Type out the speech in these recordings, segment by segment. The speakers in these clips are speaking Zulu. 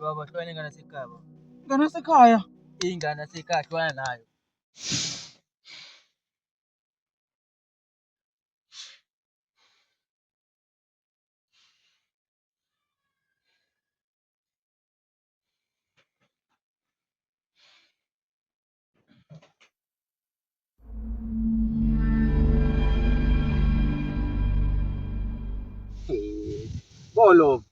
baba, hlukana ingane yasekhaya baba. Ingane yasekhaya. Ingane yasekhaya hlukana nayo. Bolo.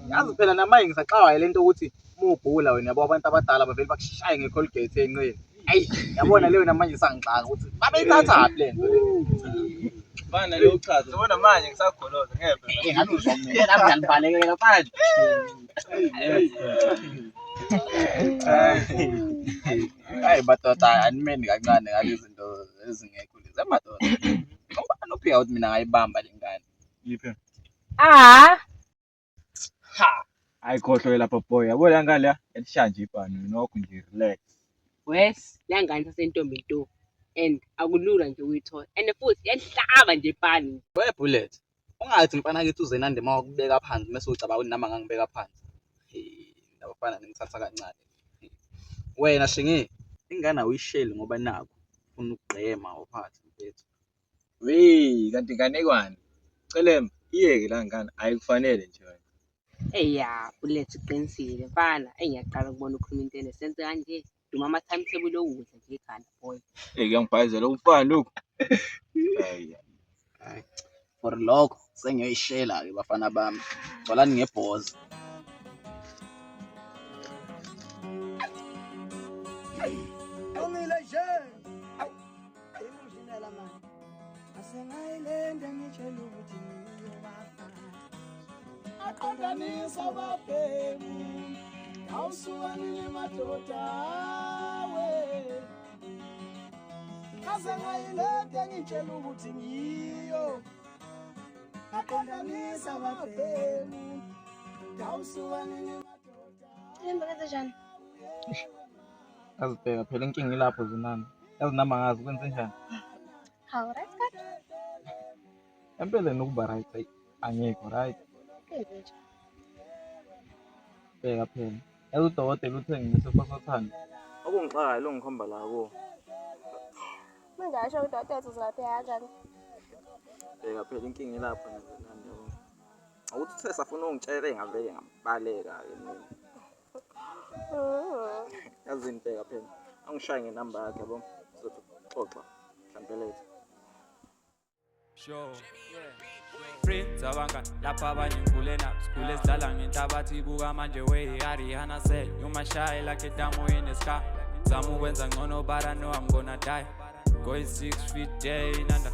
Yazi phela namanje ngisaxawa lento ukuthi mubhula wena yabo abantu abadala bavele bakushaye ngeColgate enqeni. Hayi, yabona leyo namanje sangixaka ukuthi babeyithatha phi lento le. Bana lo uchaza. Ubona manje ngisagoloza ngeke. Ngathi uzomela nami ngiyalibalekela manje. Hayi madoda animeni kancane ngalezi zinto ezingekho lezi madoda. Ngoba nophi out mina ngayibamba lengane. Yiphi? Ha. Ayikhohlwe lapha boy. Yabo la ngane la elishaya nje ibhanu nokho nje relax. Wes, lengane sasentombi nto. And akulula nje uyithola. And futhi yanhlaba nje pani. We bullet. Ungathi mfana kithi uzenande mawukubeka phansi mase ucabanga ukuthi nama ngangibeka phansi. Labafana ngithatha kancane. Wena shinge ingane awuyisheli ngoba nakho ufuna ukugqema ophathi mfethu. We, kanti inganekwane. Celema, iyeke la ngane ayikufanele nje wena. Eya, bullet uqinisile mfana. Engiyaqala ukubona ukhuluma into enesense kanje. Duma ama timetable okudla nje ekhanda boy. Ngiyangibhayizela umfana lokho. Hayi. For lokho sengiyoyishela ke bafana bami. Tholani ngebhozi. Ongile nje. Awu. Ayimujinela manje. Asengayilenda ngitshela ukuthi ngiyobafana. Aqondanisa ababhemu. Awusukanile madoda we. Asengayilenda ngitshela ukuthi ngiyo. Aqondanisa ababhemu. Awusukanile madoda. Yini kanjani? Azibheka phela inkinga ilapho zinami. Yazi nama ngazi kwenze njani? Hawu, right kahle. Empeleni ukuba right angekho right. Nje. Bheka phela. Yazi udokotela uthe nginesifo sothando. Okungixakayo lo ngikhomba la kuwo. Mangasho udokotela uzolapheka kanjani? Bheka phela inkinga ilapho ngizenande yabo. Awuthi uthe safuna ungitshela engavele ngabaleka ke mina. Yazini bheka phela. Angishaye ngenamba yakhe yabo. Sizothi xoxa hlampelethe. Sure. Friends abangani lapha abanye ngivulena sikhule sidlala ngenhlabathi ibuka manje we Ariana say you my shy like a damo in the sky zama ukwenza ngcono but I know I'm gonna die going 6 feet day nanda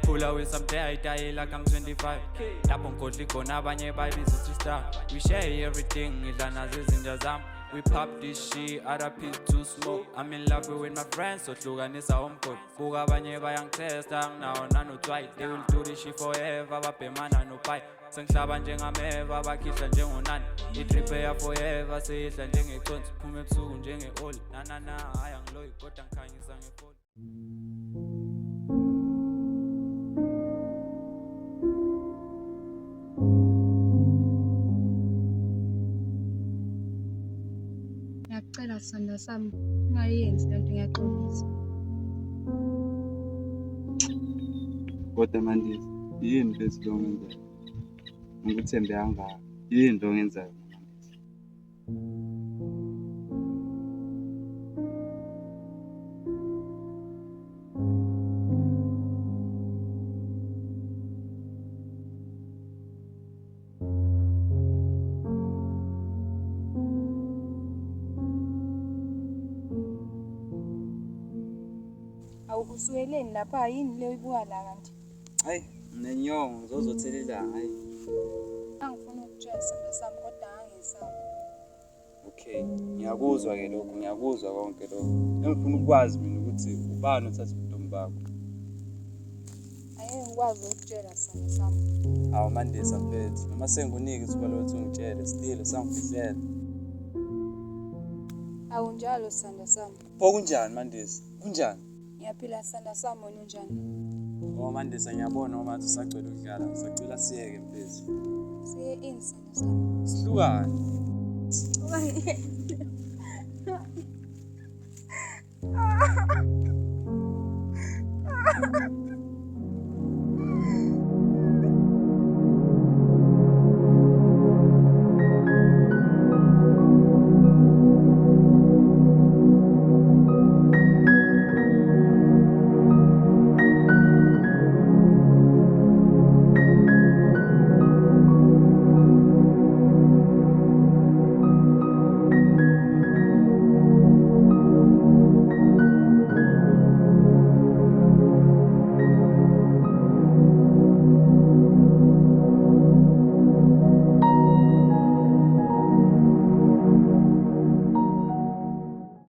pull away someday I die like I'm 25 lapho ngodli khona abanye bayibiza sister we share everything ngidla nazo izinja zami we pop this shit other piece to smoke I'm in love with my friends so hlukanisa umgodi buka abanye bayangitesta nginawo nano twice they will do this shit forever babhemana no bye sengihlaba njengameva bakhihla njengonani itrip eya forever sehla njengeconsi phuma ebusuku njenge-all na haya ngiloyi kodwa ngikhanyisa ngefoni Ngiyacela sithanda sami ungayenzi lento ngiyaxolisa. Kodwa manje yini bese lo ngenzayo? Ngikuthembe kangaka. Yini lo ngenzayo? Awukusweleni lapha yini leyo ibuka la kanti? Hayi, nenyongo ngizozothelelanga hayi. Angifuna ukutshela isithando sami kodwa angisaba. Okay, ngiyakuzwa ke lokho, ngiyakuzwa konke lokho. Engifuna ukwazi mina ukuthi ubani uthatha ubuntombi bakho. Angeke ngikwazi ukutshela sithando sami. Hawu Mandisa mfethu, noma sengikunike ithuba lokuthi ungitshele, still sangifihlela. Awunjalo sithando sami. Pho kunjani Mandisa? Kunjani? Ngiyaphila sithando sami wena unjani? Oh Mandisa ngiyabona uma ngathi usacela ukudlala, sacela siyeke mfethu. Siye ini sithando sami? Sihlukane. Ngoba